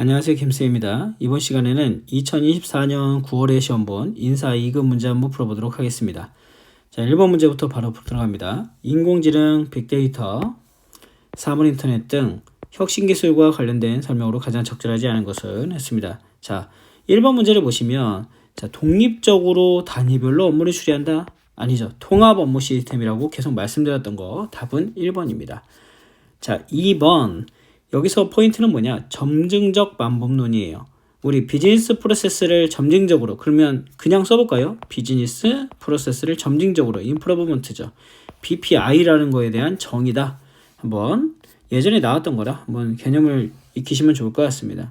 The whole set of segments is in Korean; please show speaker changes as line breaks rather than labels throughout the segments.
안녕하세요, 김쌤입니다. 이번 시간에는 2024년 9월에 시험 본 인사 2급 문제 한번 풀어보도록 하겠습니다. 자, 1번 문제부터 바로 들어갑니다. 인공지능, 빅데이터, 4번 인터넷 등 혁신기술과 관련된 설명으로 가장 적절하지 않은 것은 했습니다. 자, 1번 문제를 보시면 자, 독립적으로 단위별로 업무를 처리한다? 아니죠. 통합 업무 시스템이라고 계속 말씀드렸던 거 답은 1번입니다. 자, 2번 여기서 포인트는 뭐냐? 점증적 방법론이에요. 우리 비즈니스 프로세스를 점증적으로, 그러면 그냥 써볼까요? 비즈니스 프로세스를 점증적으로, 임프로브먼트죠. BPI라는 거에 대한 정의다. 한번 예전에 나왔던 거라 한번 개념을 익히시면 좋을 것 같습니다.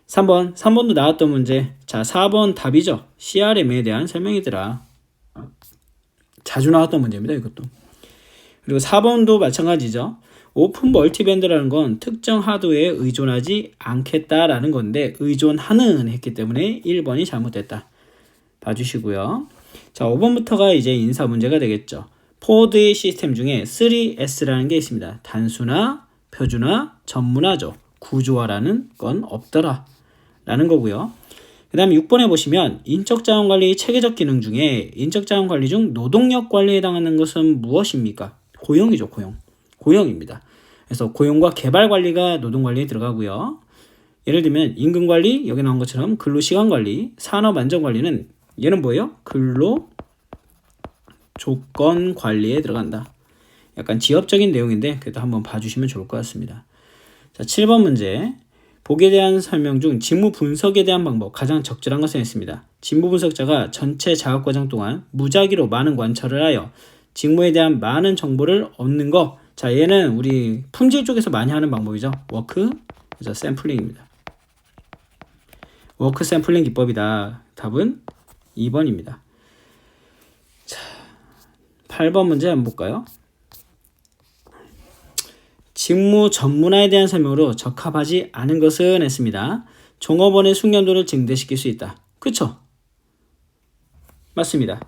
3번도 나왔던 문제. 자, 4번 답이죠. CRM에 대한 설명이더라. 자주 나왔던 문제입니다, 이것도. 그리고 4번도 마찬가지죠. 오픈 멀티밴드라는 건 특정 하드웨어에 의존하지 않겠다라는 건데 의존하는 했기 때문에 1번이 잘못됐다. 봐주시고요. 자, 5번부터가 이제 인사 문제가 되겠죠. 포드의 시스템 중에 3S라는 게 있습니다. 단순화, 표준화, 전문화죠. 구조화라는 건 없더라 라는 거고요. 그 다음에 6번에 보시면 인적자원관리 체계적 기능 중에 인적자원관리 중 노동력 관리에 해당하는 것은 무엇입니까? 고용이죠, 고용입니다. 그래서 고용과 개발 관리가 노동 관리에 들어가고요. 예를 들면 임금 관리, 여기 나온 것처럼 근로 시간 관리, 산업 안전 관리는 얘는 뭐예요? 근로 조건 관리에 들어간다. 약간 지엽적인 내용인데 그래도 한번 봐주시면 좋을 것 같습니다. 자, 7번 문제. 보기에 대한 설명 중 직무 분석에 대한 방법 가장 적절한 것은 있습니다. 직무 분석자가 전체 작업 과정 동안 무작위로 많은 관찰을 하여 직무에 대한 많은 정보를 얻는 거. 자, 얘는 우리 품질 쪽에서 많이 하는 방법이죠. 워크 샘플링입니다. 워크 샘플링 기법이다. 답은 2번입니다. 자, 8번 문제 한번 볼까요? 직무 전문화에 대한 설명으로 적합하지 않은 것은 했습니다. 종업원의 숙련도를 증대시킬 수 있다. 그쵸? 맞습니다.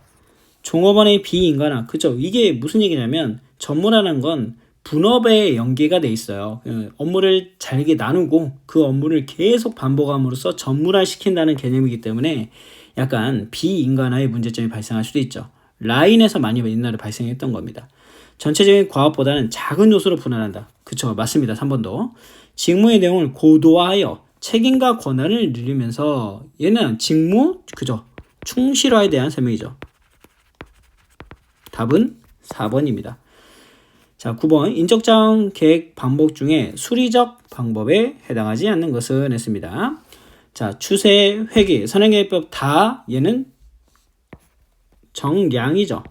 종업원의 비인간화. 그쵸? 이게 무슨 얘기냐면 전문화라는 건 분업에 연계가 돼 있어요. 업무를 잘게 나누고 그 업무를 계속 반복함으로써 전문화 시킨다는 개념이기 때문에 약간 비인간화의 문제점이 발생할 수도 있죠. 라인에서 많이 옛날에 발생했던 겁니다. 전체적인 과업보다는 작은 요소로 분할한다. 그쵸? 맞습니다. 3번도. 직무의 내용을 고도화하여 책임과 권한을 늘리면서 얘는 직무, 그죠? 충실화에 대한 설명이죠. 답은 4번입니다. 자, 9번 인적자원 계획 방법 중에 수리적 방법에 해당하지 않는 것은 했습니다. 자, 추세, 회계, 선행계획법 다 얘는 정량이죠.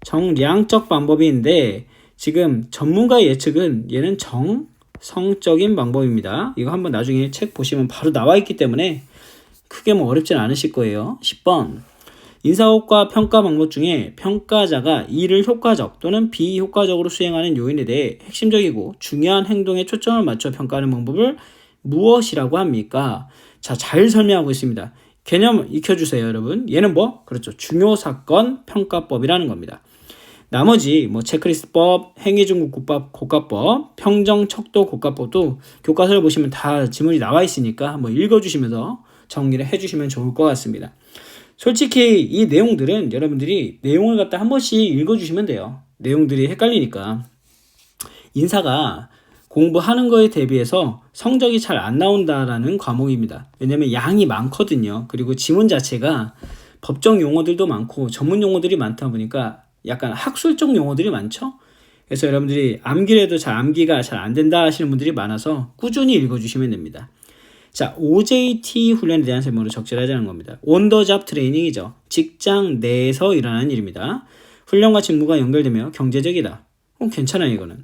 정량적 방법인데 지금 전문가 예측은 얘는 정성적인 방법입니다. 이거 한번 나중에 책 보시면 바로 나와 있기 때문에 크게 뭐 어렵진 않으실 거예요. 10번 인사호과 평가 방법 중에 평가자가 일을 효과적 또는 비효과적으로 수행하는 요인에 대해 핵심적이고 중요한 행동에 초점을 맞춰 평가하는 방법을 무엇이라고 합니까? 자, 잘 설명하고 있습니다. 개념 익혀주세요, 여러분. 얘는 뭐? 그렇죠. 중요사건 평가법이라는 겁니다. 나머지 뭐 체크리스트법, 행위중국법, 고가법, 평정척도 고가법도 교과서를 보시면 다 지문이 나와 있으니까 한번 읽어주시면서 정리를 해주시면 좋을 것 같습니다. 솔직히 이 내용들은 여러분들이 내용을 갖다 한 번씩 읽어주시면 돼요. 내용들이 헷갈리니까. 인사가 공부하는 거에 대비해서 성적이 잘 안 나온다라는 과목입니다. 왜냐면 양이 많거든요. 그리고 지문 자체가 법정 용어들도 많고 전문 용어들이 많다 보니까 약간 학술적 용어들이 많죠. 그래서 여러분들이 암기가 잘 안 된다 하시는 분들이 많아서 꾸준히 읽어주시면 됩니다. 자, OJT 훈련에 대한 설명으로 적절하자는 겁니다. 온더잡 트레이닝이죠. 직장 내에서 일어나는 일입니다. 훈련과 직무가 연결되며 경제적이다. 괜찮아요, 이거는.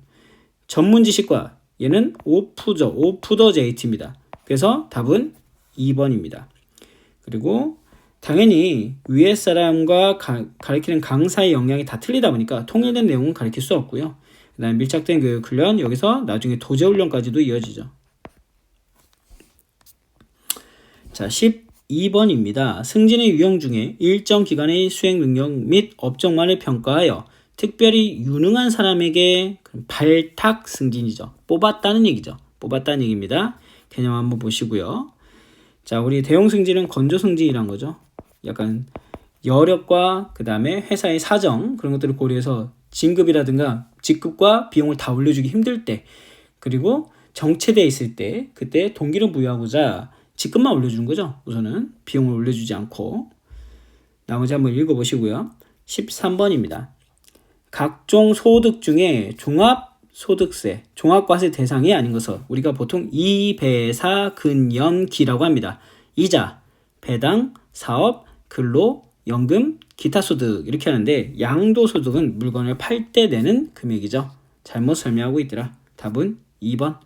전문 지식과 얘는 오프더 JT입니다. 그래서 답은 2번입니다. 그리고 당연히 위에 사람과 가르치는 강사의 역량이 다 틀리다 보니까 통일된 내용은 가르칠 수 없고요. 그 다음에 밀착된 교육 훈련, 여기서 나중에 도제 훈련까지도 이어지죠. 자, 12번입니다. 승진의 유형 중에 일정 기간의 수행 능력 및 업적만을 평가하여 특별히 유능한 사람에게 발탁 승진이죠. 뽑았다는 얘기죠. 뽑았다는 얘기입니다. 개념 한번 보시고요. 자, 우리 대형승진은 건조승진이란 거죠. 약간 여력과 그 다음에 회사의 사정 그런 것들을 고려해서 진급이라든가 직급과 비용을 다 올려주기 힘들 때, 그리고 정체되어 있을 때 그때 동기를 부여하고자 직급만 올려주는 거죠. 우선은 비용을 올려주지 않고. 나머지 한번 읽어보시고요. 13번입니다. 각종 소득 중에 종합소득세, 종합과세 대상이 아닌 것은 우리가 보통 이배사 근연기라고 합니다. 이자, 배당, 사업, 근로, 연금, 기타 소득 이렇게 하는데, 양도소득은 물건을 팔 때 내는 금액이죠. 잘못 설명하고 있더라. 답은 2번.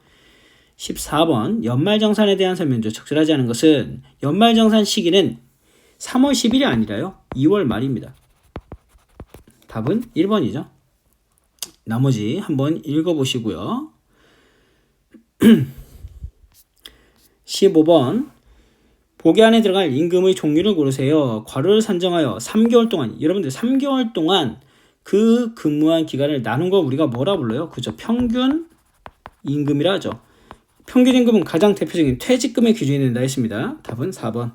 14번. 연말정산에 대한 설명도 적절하지 않은 것은 연말정산 시기는 3월 10일이 아니라요 2월 말입니다. 답은 1번이죠. 나머지 한번 읽어보시고요. 15번. 보기 안에 들어갈 임금의 종류를 고르세요. 괄호를 산정하여 3개월 동안, 여러분들 3개월 동안 그 근무한 기간을 나눈 걸 우리가 뭐라 불러요? 그죠? 평균 임금이라 하죠. 평균 임금은 가장 대표적인 퇴직금의 기준이 된다 했습니다. 답은 4번.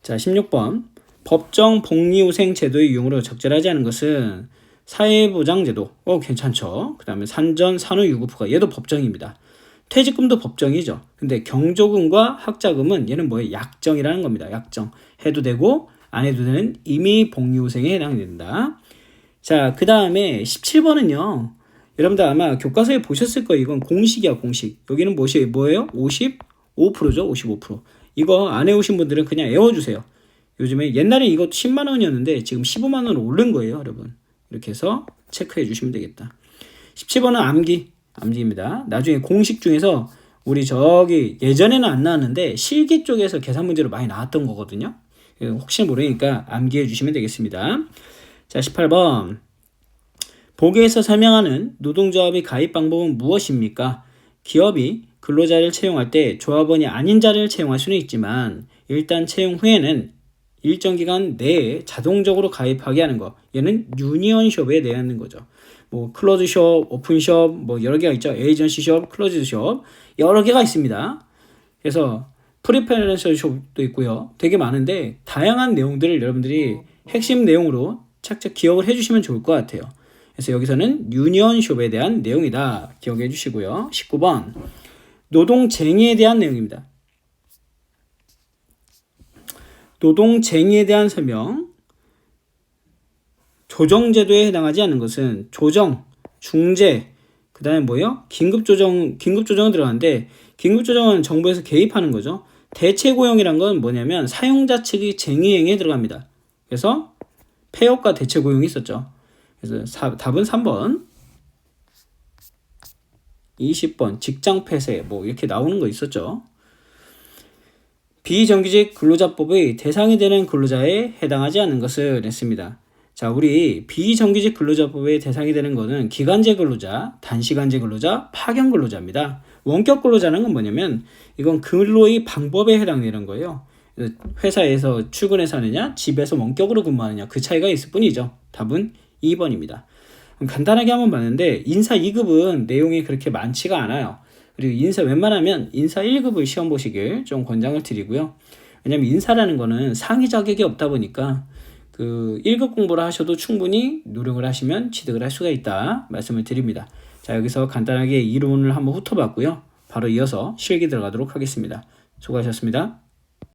자, 16번. 법정 복리후생 제도의 이용으로 적절하지 않은 것은 사회보장제도. 괜찮죠. 그 다음에 산전, 산후유급휴가. 얘도 법정입니다. 퇴직금도 법정이죠. 근데 경조금과 학자금은 얘는 뭐예요? 약정이라는 겁니다. 약정. 해도 되고 안 해도 되는 임의 복리후생에 해당된다. 자, 그 다음에 17번은요. 여러분들 아마 교과서에 보셨을 거예요. 이건 공식이야, 공식. 여기는 뭐예요? 55%죠, 55%. 이거 안 해오신 분들은 그냥 외워주세요. 요즘에 옛날에 이거 10만 원이었는데 지금 15만 원으로 오른 거예요, 여러분. 이렇게 해서 체크해 주시면 되겠다. 17번은 암기입니다. 나중에 공식 중에서 우리 저기 예전에는 안 나왔는데 실기 쪽에서 계산 문제로 많이 나왔던 거거든요. 혹시 모르니까 암기해 주시면 되겠습니다. 자, 18번. 보기에서 설명하는 노동조합의 가입 방법은 무엇입니까? 기업이 근로자를 채용할 때 조합원이 아닌 자를 채용할 수는 있지만 일단 채용 후에는 일정 기간 내에 자동적으로 가입하게 하는 거. 얘는 유니언숍에 내는 거죠. 뭐 클로즈숍, 오픈숍 뭐 여러 개가 있죠. 에이전시숍, 클로즈숍 여러 개가 있습니다. 그래서 프리페런셜 숍도 있고요. 되게 많은데 다양한 내용들을 여러분들이 핵심 내용으로 착착 기억을 해주시면 좋을 것 같아요. 그래서 여기서는 유니언숍에 대한 내용이다. 기억해 주시고요. 19번. 노동쟁의에 대한 내용입니다. 노동쟁의에 대한 설명. 조정제도에 해당하지 않는 것은 조정, 중재, 그 다음에 뭐예요? 긴급조정은 들어가는데, 긴급조정은 정부에서 개입하는 거죠. 대체고용이란 건 뭐냐면 사용자 측의 쟁의행위에 들어갑니다. 그래서 폐업과 대체고용이 있었죠. 그래서 답은 3번. 20번 직장폐쇄 뭐 이렇게 나오는 거 있었죠. 비정규직 근로자법의 대상이 되는 근로자에 해당하지 않는 것을 냈습니다. 자, 우리 비정규직 근로자법의 대상이 되는 것은 기간제 근로자, 단시간제 근로자, 파견 근로자입니다. 원격 근로자는 건 뭐냐면 이건 근로의 방법에 해당되는 거예요. 회사에서 출근해서 하느냐, 집에서 원격으로 근무하느냐 그 차이가 있을 뿐이죠. 답은 2번입니다. 간단하게 한번 봤는데 인사 2급은 내용이 그렇게 많지가 않아요. 그리고 웬만하면 인사 1급을 시험 보시길 좀 권장을 드리고요. 왜냐면 인사라는 거는 상위 자격이 없다 보니까 그 1급 공부를 하셔도 충분히 노력을 하시면 취득을 할 수가 있다 말씀을 드립니다. 자, 여기서 간단하게 이론을 한번 훑어봤고요. 바로 이어서 실기 들어가도록 하겠습니다. 수고하셨습니다.